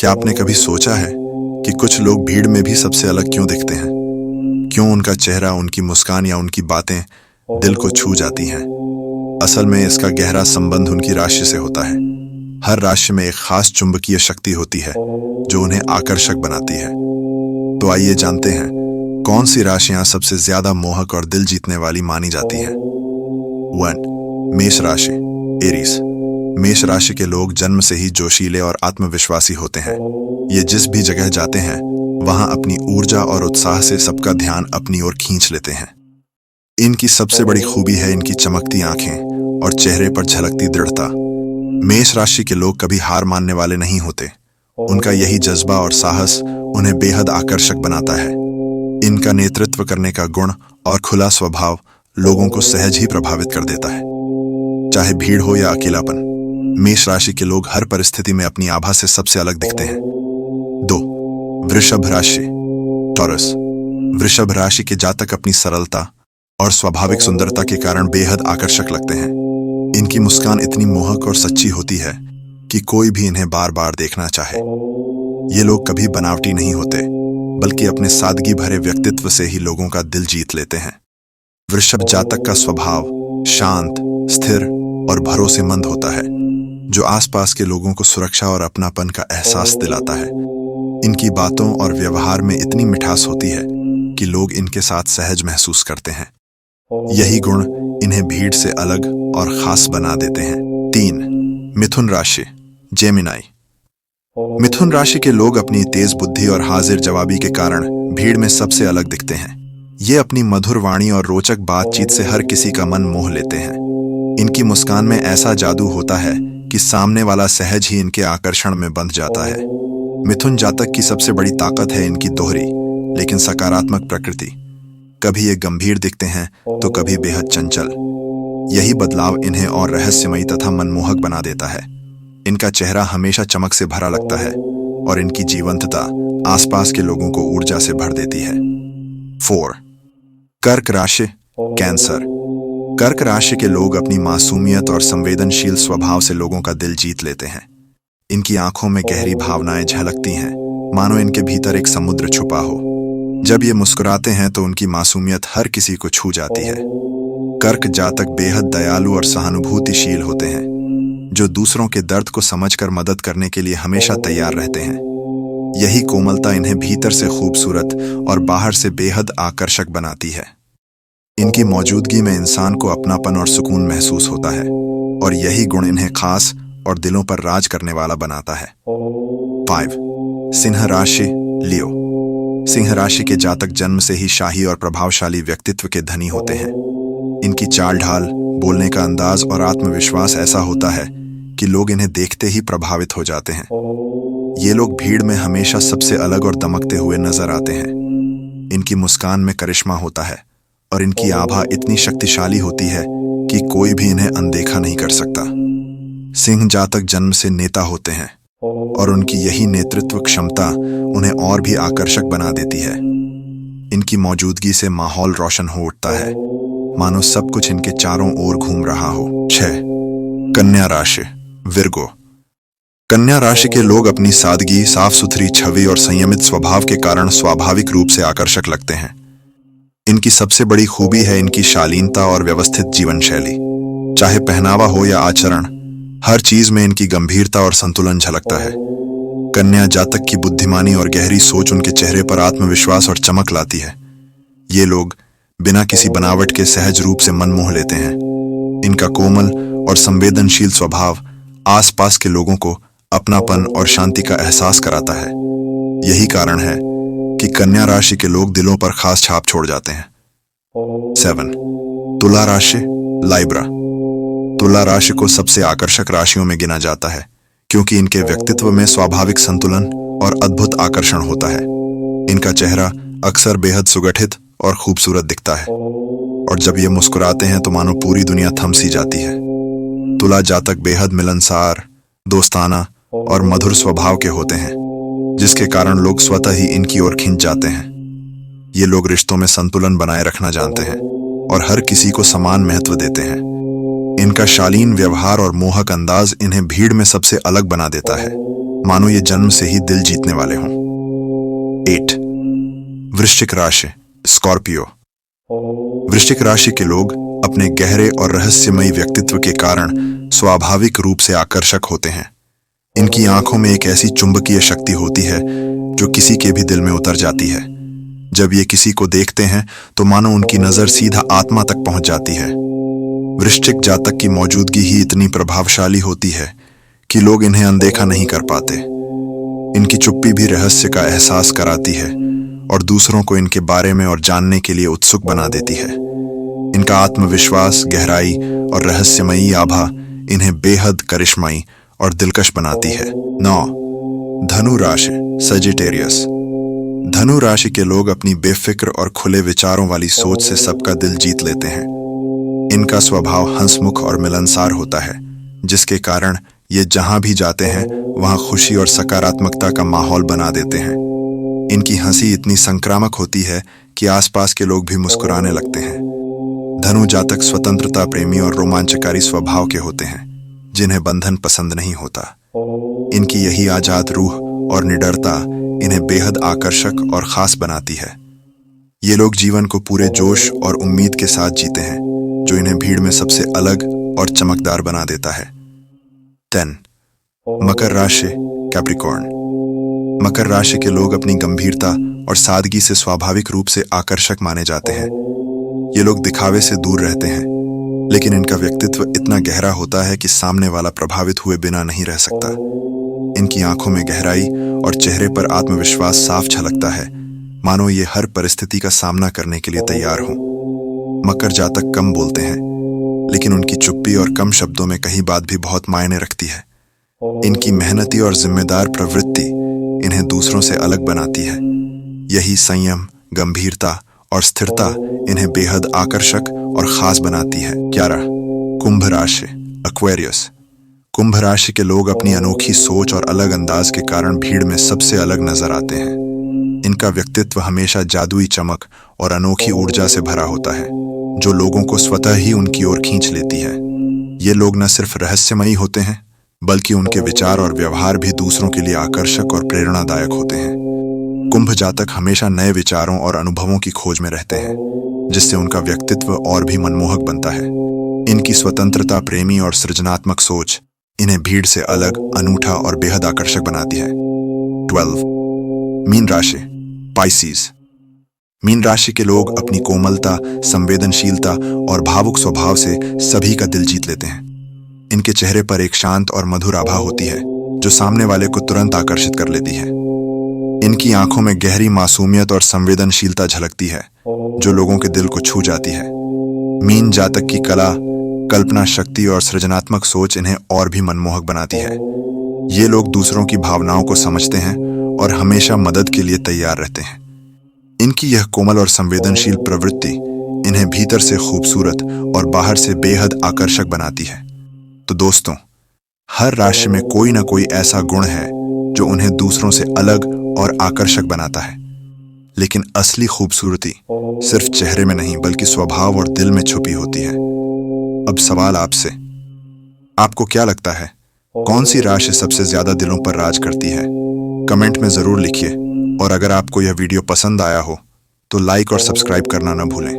क्या आपने कभी सोचा है कि कुछ लोग भीड़ में भी सबसे अलग क्यों दिखते हैं? क्यों उनका चेहरा, उनकी मुस्कान या उनकी बातें दिल को छू जाती हैं? असल में इसका गहरा संबंध उनकी राशि से होता है। हर राशि में एक खास चुंबकीय शक्ति होती है जो उन्हें आकर्षक बनाती है। तो आइए जानते हैं कौन सी राशियां सबसे ज्यादा मोहक और दिल जीतने वाली मानी जाती हैं। 1. मेष राशि, एरीज। मेष राशि के लोग जन्म से ही जोशीले और आत्मविश्वासी होते हैं। ये जिस भी जगह जाते हैं वहां अपनी ऊर्जा और उत्साह से सबका ध्यान अपनी ओर खींच लेते हैं। इनकी सबसे बड़ी खूबी है इनकी चमकती आंखें और चेहरे पर झलकती दृढ़ता। मेष राशि के लोग कभी हार मानने वाले नहीं होते। उनका यही जज्बा और साहस उन्हें बेहद आकर्षक बनाता है। इनका नेतृत्व करने का गुण और खुला स्वभाव लोगों को सहज ही प्रभावित कर देता है, चाहे भीड़ हो या अकेलापन। मेष राशि के लोग हर परिस्थिति में अपनी आभा से सबसे अलग दिखते हैं। 2. वृषभ राशि, टॉरस। वृषभ राशि के जातक अपनी सरलता और स्वाभाविक सुंदरता के कारण बेहद आकर्षक लगते हैं। इनकी मुस्कान इतनी मोहक और सच्ची होती है कि कोई भी इन्हें बार बार देखना चाहे। ये लोग कभी बनावटी नहीं होते, बल्कि अपने सादगी भरे व्यक्तित्व से ही लोगों का दिल जीत लेते हैं। वृषभ जातक का स्वभाव शांत, स्थिर और भरोसेमंद होता है, जो आसपास के लोगों को सुरक्षा और अपनापन का एहसास दिलाता है। इनकी बातों और व्यवहार में इतनी मिठास होती है कि लोग इनके साथ सहज महसूस करते हैं। यही गुण इन्हें भीड़ से अलग और खास बना देते हैं। 3. मिथुन राशि, जेमिनाई। मिथुन राशि के लोग अपनी तेज बुद्धि और हाजिर जवाबी के कारण भीड़ में सबसे अलग दिखते हैं। ये अपनी मधुर वाणी और रोचक बातचीत से हर किसी का मन मोह लेते हैं। इनकी मुस्कान में ऐसा जादू होता है कि सामने वाला सहज ही इनके आकर्षण में बंध जाता है। मिथुन जातक की सबसे बड़ी ताकत है इनकी दोहरी लेकिन सकारात्मक प्रकृति। कभी ये गंभीर दिखते हैं तो कभी बेहद चंचल। यही बदलाव इन्हें और रहस्यमयी तथा मनमोहक बना देता है। इनका चेहरा हमेशा चमक से भरा लगता है और इनकी जीवंतता आसपास के लोगों को ऊर्जा से भर देती है। 4. कर्क राशि, कैंसर। कर्क राशि के लोग अपनी मासूमियत और संवेदनशील स्वभाव से लोगों का दिल जीत लेते हैं। इनकी आंखों में गहरी भावनाएं झलकती हैं, मानो इनके भीतर एक समुद्र छुपा हो। जब ये मुस्कुराते हैं तो उनकी मासूमियत हर किसी को छू जाती है। कर्क जातक बेहद दयालु और सहानुभूतिशील होते हैं, जो दूसरों के दर्द को समझकर मदद करने के लिए हमेशा तैयार रहते हैं। यही कोमलता इन्हें भीतर से खूबसूरत और बाहर से बेहद आकर्षक बनाती है। इनकी मौजूदगी में इंसान को अपनापन और सुकून महसूस होता है और यही गुण इन्हें खास और दिलों पर राज करने वाला बनाता है। 5. सिंह राशि, लियो। सिंह राशि के जातक जन्म से ही शाही और प्रभावशाली व्यक्तित्व के धनी होते हैं। इनकी चाल ढाल, बोलने का अंदाज और आत्मविश्वास ऐसा होता है कि लोग इन्हें देखते ही प्रभावित हो जाते हैं। ये लोग भीड़ में हमेशा सबसे अलग और दमकते हुए नजर आते हैं। इनकी मुस्कान में करिश्मा होता है और इनकी आभा इतनी शक्तिशाली होती है कि कोई भी इन्हें अनदेखा नहीं कर सकता। सिंह जातक जन्म से नेता होते हैं और उनकी यही नेतृत्व क्षमता उन्हें और भी आकर्षक बना देती है। इनकी मौजूदगी से माहौल रोशन हो उठता है, मानो सब कुछ इनके चारों ओर घूम रहा हो। 6. कन्या राशि, विर्गो। कन्या राशि के लोग अपनी सादगी, साफ सुथरी छवि और संयमित स्वभाव के कारण स्वाभाविक रूप से आकर्षक लगते हैं। इनकी सबसे बड़ी खूबी है इनकी शालीनता और व्यवस्थित जीवन शैली। चाहे पहनावा हो या आचरण, हर चीज में इनकी गंभीरता और संतुलन झलकता है। कन्या जातक की बुद्धिमानी और गहरी सोच उनके चेहरे पर आत्मविश्वास और चमक लाती है। ये लोग बिना किसी बनावट के सहज रूप से मन मोह लेते हैं। इनका कोमल और संवेदनशील स्वभाव आसपास के लोगों को अपनापन और शांति का एहसास कराता है। यही कारण है कि कन्या राशि के लोग दिलों पर खास छाप छोड़ जाते हैं। 7. तुला राशि, लाइब्रा। तुला राशि को सबसे आकर्षक राशियों में गिना जाता है क्योंकि इनके व्यक्तित्व में स्वाभाविक संतुलन और अद्भुत आकर्षण होता है। इनका चेहरा अक्सर बेहद सुगठित और खूबसूरत दिखता है और जब ये मुस्कुराते हैं तो मानो पूरी दुनिया थम सी जाती है। तुला जातक बेहद मिलनसार, दोस्ताना और मधुर स्वभाव के होते हैं, जिसके कारण लोग स्वतः ही इनकी ओर खिंच जाते हैं। ये लोग रिश्तों में संतुलन बनाए रखना जानते हैं और हर किसी को समान महत्व देते हैं। इनका शालीन व्यवहार और मोहक अंदाज इन्हें भीड़ में सबसे अलग बना देता है, मानो ये जन्म से ही दिल जीतने वाले हों। 8. वृश्चिक राशि, स्कॉर्पियो। वृश्चिक राशि के लोग अपने गहरे और रहस्यमयी व्यक्तित्व के कारण स्वाभाविक रूप से आकर्षक होते हैं। इनकी आंखों में एक ऐसी चुंबकीय शक्ति होती है जो किसी के भी दिल में उतर जाती है। जब ये किसी को देखते हैं तो मानो उनकी नजर सीधा आत्मा तक पहुंच जाती है। वृश्चिक जातक की मौजूदगी ही इतनी प्रभावशाली होती है कि लोग इन्हें अनदेखा नहीं कर पाते। इनकी चुप्पी भी रहस्य का एहसास कराती है और दूसरों को इनके बारे में और जानने के लिए उत्सुक बना देती है। इनका आत्मविश्वास, गहराई और रहस्यमयी आभा इन्हें बेहद करिश्माई और दिलकश बनाती है। 9. धनु राशि, सजिटेरियस। धनु राशि के लोग अपनी बेफिक्र और खुले विचारों वाली सोच से सबका दिल जीत लेते हैं। इनका स्वभाव हंसमुख और मिलनसार होता है, जिसके कारण ये जहां भी जाते हैं वहां खुशी और सकारात्मकता का माहौल बना देते हैं। इनकी हंसी इतनी संक्रामक होती है कि आसपास के लोग भी मुस्कुराने लगते हैं। धनु जातक स्वतंत्रता प्रेमी और रोमांचकारी स्वभाव के होते हैं, जिन्हें बंधन पसंद नहीं होता। इनकी यही आजाद रूह और निडरता इन्हें बेहद आकर्षक और खास बनाती है। ये लोग जीवन को पूरे जोश और उम्मीद के साथ जीते हैं, जो इन्हें भीड़ में सबसे अलग और चमकदार बना देता है। 10. मकर राशि, कैप्रिकॉर्न। मकर राशि के लोग अपनी गंभीरता और सादगी से स्वाभाविक रूप से आकर्षक माने जाते हैं। ये लोग दिखावे से दूर रहते हैं, लेकिन इनका व्यक्तित्व इतना गहरा होता है कि सामने वाला प्रभावित हुए बिना नहीं रह सकता। इनकी आंखों में गहराई और चेहरे पर आत्मविश्वास साफ झलकता है, मानो ये हर परिस्थिति का सामना करने के लिए तैयार हों। मकर जातक कम बोलते हैं, लेकिन उनकी चुप्पी और कम शब्दों में कही बात भी बहुत मायने रखती है। इनकी मेहनती और जिम्मेदार प्रवृत्ति इन्हें दूसरों से अलग बनाती है। यही संयम, गंभीरता और स्थिरता इन्हें बेहद आकर्षक और खास बनाती है। 11. कुंभ राशि, एक्वेरियस। कुंभ राशि के लोग अपनी अनोखी सोच और अलग अंदाज के कारण भीड़ में सबसे अलग नजर आते हैं। इनका व्यक्तित्व हमेशा जादुई चमक और अनोखी ऊर्जा से भरा होता है, जो लोगों को स्वतः ही उनकी ओर खींच लेती है। ये लोग न सिर्फ रहस्यमयी होते हैं, बल्कि उनके विचार और व्यवहार भी दूसरों के लिए आकर्षक और प्रेरणादायक होते हैं। कुंभ जातक हमेशा नए विचारों और अनुभवों की खोज में रहते हैं, जिससे उनका व्यक्तित्व और भी मनमोहक बनता है। इनकी स्वतंत्रता प्रेमी और सृजनात्मक सोच इन्हें भीड़ से अलग, अनूठा और बेहद आकर्षक बनाती है। 12. मीन राशि, पाइसेस। मीन राशि के लोग अपनी कोमलता, संवेदनशीलता और भावुक स्वभाव से सभी का दिल जीत लेते हैं। इनके चेहरे पर एक शांत और मधुर आभा होती है, जो सामने वाले को तुरंत आकर्षित कर लेती है। इनकी आंखों में गहरी मासूमियत और संवेदनशीलता झलकती है, जो लोगों के दिल को छू जाती है। मीन जातक की कला, कल्पना शक्ति और सृजनात्मक सोच इन्हें और भी मनमोहक बनाती है। ये लोग दूसरों की भावनाओं को समझते हैं और हमेशा मदद के लिए तैयार रहते हैं। इनकी यह कोमल और संवेदनशील प्रवृत्ति इन्हें भीतर से खूबसूरत और बाहर से बेहद आकर्षक बनाती है। तो दोस्तों, हर राशि में कोई ना कोई ऐसा गुण है जो उन्हें दूसरों से अलग और आकर्षक बनाता है। लेकिन असली खूबसूरती सिर्फ चेहरे में नहीं, बल्कि स्वभाव और दिल में छुपी होती है। अब सवाल आपसे, आपको क्या लगता है, कौन सी राशि सबसे ज्यादा दिलों पर राज करती है? कमेंट में जरूर लिखिए, और अगर आपको यह वीडियो पसंद आया हो तो लाइक और सब्सक्राइब करना न भूलें।